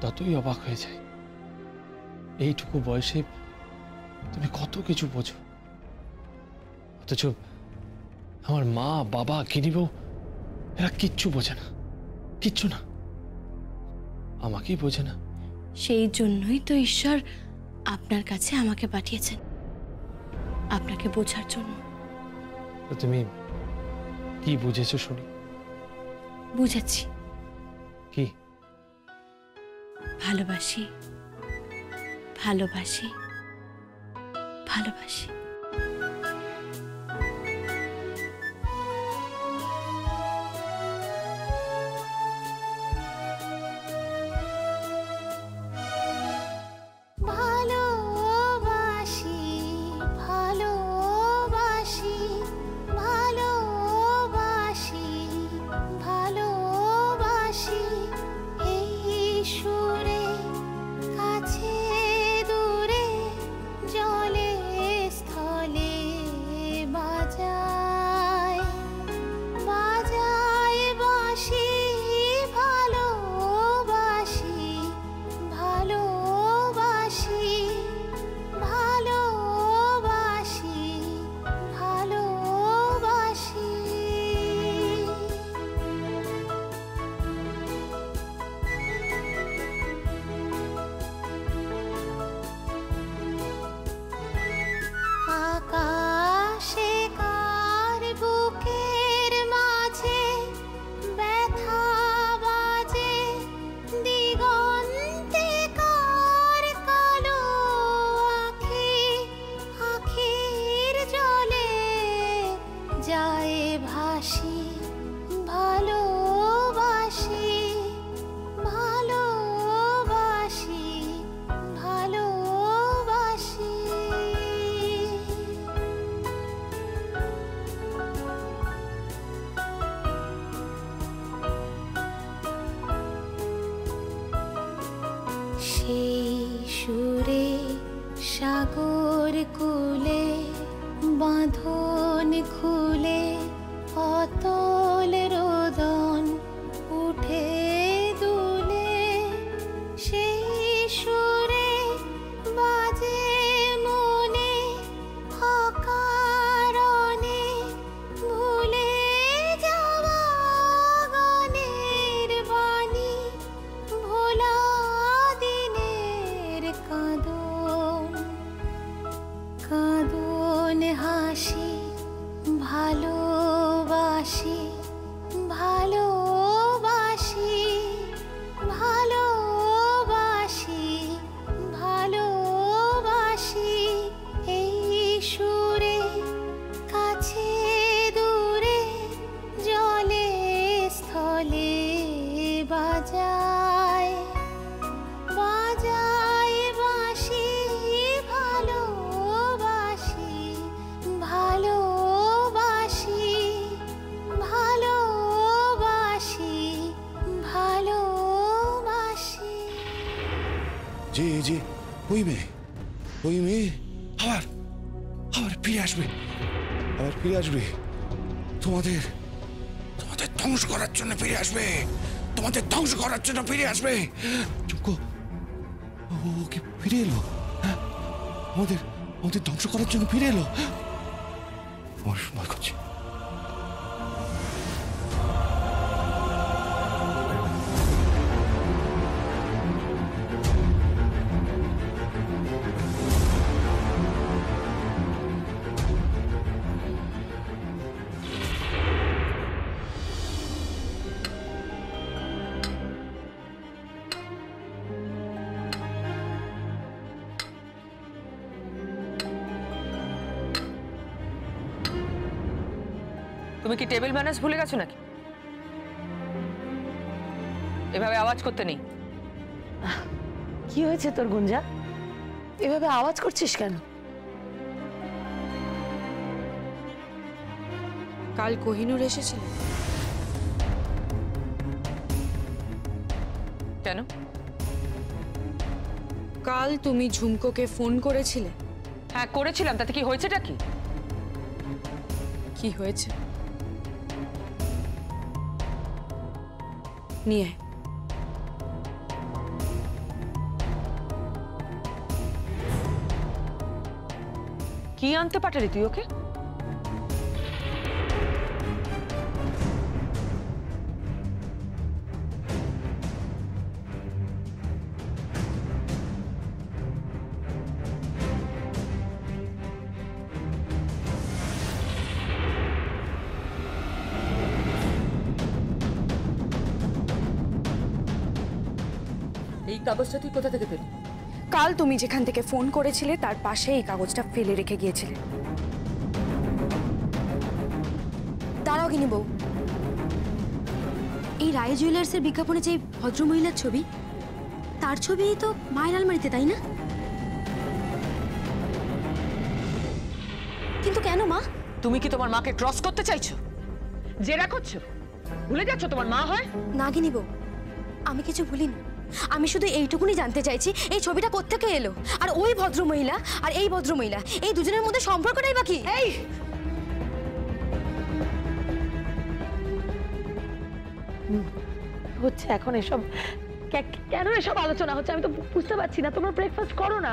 ততই অবাক হয়ে যায়। এইটুকু বয়সে তুমি কত কিছু বোঝো, অথচ আমার মা, বাবা, গিনি বউ এরা কিচ্ছু বোঝে না, কিচ্ছু না, আমাকেই বোঝে না। সেই জন্যই তো ঈশ্বর আপনার কাছে আমাকে পাঠিয়েছেন, আপনাকে বোঝার জন্য। তো তুমি কি বুঝেছো শুনি? বুঝেছি, কি? ভালোবাসি, ভালোবাসি, ভালোবাসি। সাগর কূলে বাঁধন খুলে অতল রোদন উঠে দুলে, সেই সুরে বাজে মনে অকারণে ভুলে যাওয়া গানের বাণী, ভোলা দিনের কাঁদন, কাঁদন হাসি, ভালোবাসি, ভালোবাসি, ভালোবাসি, ভালোবাসি, এই সুরে কাছে দূরে জলে স্থলে বাজায়, বাজায় বাঁশি, ভালোবাসি, ভালোবাসি, ভালোবাসি, ভালোবাসি। যে যে ওই মেয়ে আবার আবার ফিরে আসবে, আবার ফিরে আসবে, তোমাদের তোমাদের ধ্বংস করার জন্য ফিরে আসবে, তোমাদের ধ্বংস করার জন্য ফিরে আসবে। চুপকো, ও কি ফিরে এলো? হ্যাঁ, আমাদের আমাদের ধ্বংস করার জন্য ফিরে এলো। আমার ভয় করছে। তুমি কি টেবিল ম্যানার্স ভুলে গেছো নাকি? এভাবে আওয়াজ করতে নেই। কি হয়েছে তোর গুঞ্জা? এভাবে আওয়াজ করছিস কেন? কাল কোহিনূর এসেছিল। কেন? কাল তুমি ঝুমকোকে ফোন করেছিলে। হ্যাঁ করেছিলাম, তাতে কি হয়েছেটা কি? কি হয়েছে নিয়ে কি আনতে পাঠালি তুই ওকে? এই কাগজটা তুই কোথা থেকে পেলি? কাল তুমি যেখান থেকে ফোন করেছিলে তার পাশে এই কাগজটা ফেলে রেখে গিয়েছিলে। দাঁড়াও কিনি বউ, এই রায় জুয়েলার্সের বিজ্ঞাপনে যে ভদ্রমহিলার ছবি, তার ছবিই তো মায়ের আলমারিতে, তাই না? কিন্তু কেন মা? তুমি কি তোমার মাকে ক্রস করতে চাইছো? জেরা করছো? ভুলে যাচ্ছ তোমার মা হয়? না গিনি বউ, আমি কিছু ভুলিনি। আমি শুধু এইটুকুনি জানতে চাইছি এই ছবিটা কোত্থেকে এলো, আর ওই ভদ্রমহিলা আর এই ভদ্রমহিলা, এই দুজনের মধ্যে সম্পর্কটাই বা কি? এই হচ্ছে এখন এসব কেন এসব আলোচনা হচ্ছে আমি তো বুঝতে পারছি না। তোমরা ব্রেকফাস্ট করো না,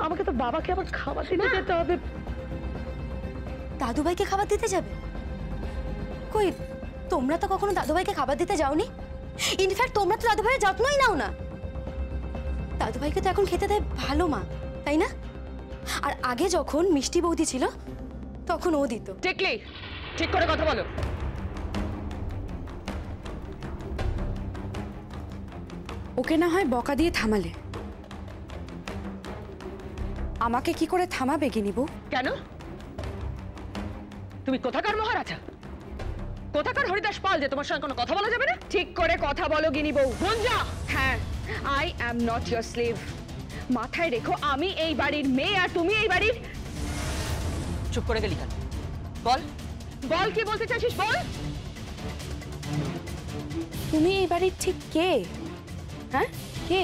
আমাকে তো বাবাকে আবার খাবার দিতে যেতে হবে। দাদুভাইকে খাবার দিতে যাবে? কই, তোমরা তো কখনো দাদুভাইকে খাবার দিতে যাওনি। ইনফ্যাক্ট তোমরা তো দাদুভাইয়ের যত্নই নাও না। দাদুভাইকে তো এখন খেতে দেয় ভালো মা, তাই না? আর আগে যখন মিষ্টি বৌদি ছিল তখন ও দিত। টিকলি, ঠিক করে কথা বলো। ওকে না হয় বকা দিয়ে থামালে, আমাকে কি করে থামাবে গিনি বউ? কেন? তুমি কোথাকার মহারাজা? কোথাকার হরিদাস পাল যে তোমার সঙ্গে কোনো কথা বলা যাবে না? ঠিক করে কথা বলো গিনি বউ। গুঞ্জা! হ্যাঁ, I am not your slave. মাথায় রেখো, আমি এই বাড়ির মেয়ে আর তুমি এই বাড়ির। চুপ করে গেলি কেন? বল, বল কি বলতে চাইছিস বল। তুমি এই বাড়ির ঠিক কে? হ্যাঁ, কে?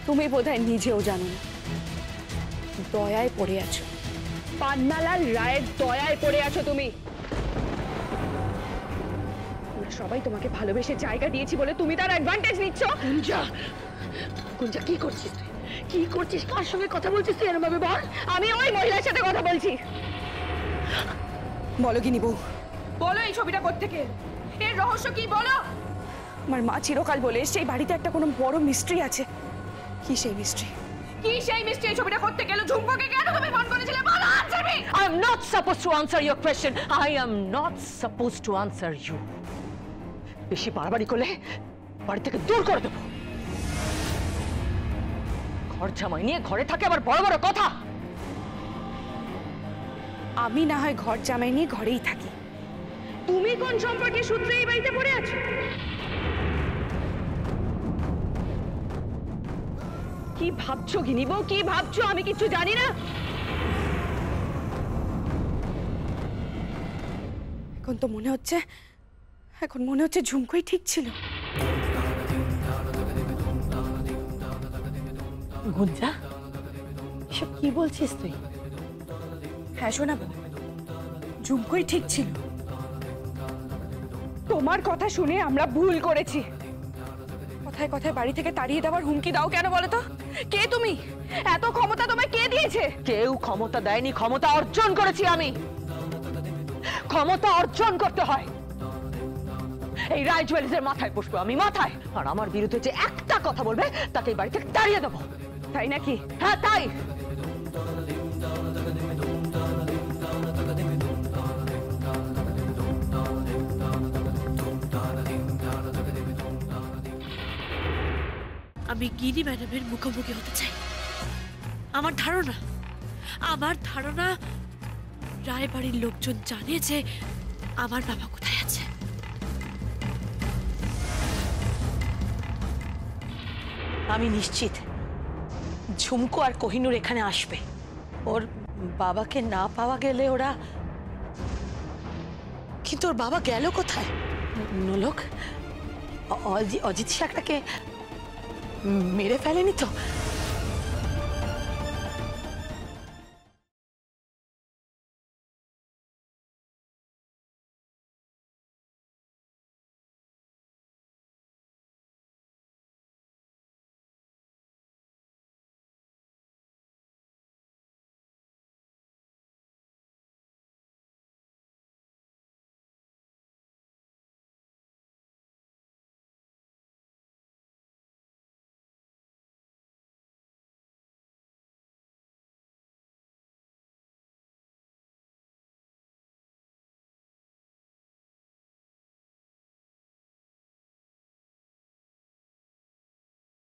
তুমি বোধহয় নিজেও জানো না। দয়ায় পড়ে আছো, পান্নালাল রায়ের দয়ায় পড়ে আছো তুমি। আমরা সবাই তোমাকে ভালোবেসে জায়গা দিয়েছি বলে তুমি তার অ্যাডভান্টেজ নিচ্ছ। গুঞ্জা, গুঞ্জা কি করছিস তুই? কি করছিস? কার সঙ্গে কথা বলছিস তুই এরম ভাবে? বল। আমি ওই মহিলার সাথে কথা বলছি। বলো গিনি বউ, বলো এই ছবিটা কোত্থেকে? এর রহস্য কি বলো? আমার মা চিরকাল বলে সেই বাড়িতে একটা কোনো বড় মিস্ট্রি আছে। কি সেই মিস্ট্রি? কি সেই মিষ্টি এই ছবিটা করতে গেল? ঝুমকোকে কেন তুমি ফোন করেছিলে? বলো, answer me. I am not supposed to answer your question. I am not supposed to answer you. বেশি বাড়াবাড়ি করলে বাড়ি থেকে দূর করে দেবো। ঘর জামাই নিয়ে ঘরে থাকে আবার বড় বড় কথা। আমি না হয় ঘর জামাই নিয়ে ঘরেই থাকি, তুমি কোন সম্পর্কে সূত্রে এই বাড়িতে পড়ে আছো? কি ভাবছো গিনি বউ, কি ভাবছো? আমি কিছু জানি না। এখন তো মনে হচ্ছে, এখন মনে হচ্ছে ঝুমকোই ঠিক ছিল। গুঞ্জা, এসব কি বলছিস তুই? হ্যাঁ শোনাবো, ঝুমকোই ঠিক ছিল। তোমার কথা শুনে আমরা ভুল করেছি। কথায় কথায় বাড়ি থেকে তাড়িয়ে দেওয়ার হুমকি দাও কেন বলো তো? কে তুমি? এত ক্ষমতা তোমায় কে দিয়েছে? কেউ ক্ষমতা দেয়নি, ক্ষমতা অর্জন করেছি আমি। ক্ষমতা অর্জন করতে হয়। এই রায় জুয়েলার্সের মাথায় পুষ্প আমি, মাথায়। আর আমার বিরুদ্ধে যে একটা কথা বলবে তাকে এই বাড়ি থেকে তাড়িয়ে দেবো। তাই নাকি? হ্যাঁ তাই। আমি গিনি ম্যাডামের মুখোমুখি হতে চাই। আমার ধারণা রায়বাড়ির লোকজন জানে যে আমার বাবা কোথায় আছে। আমি নিশ্চিত ঝুমকো আর কোহিনূর এখানে আসবে। ওর বাবাকে না পাওয়া গেলে ওরা, কিন্তু ওর বাবা গেল কোথায়? নোলক, অজিত শাকটাকে মেরে ফেলেনি তো?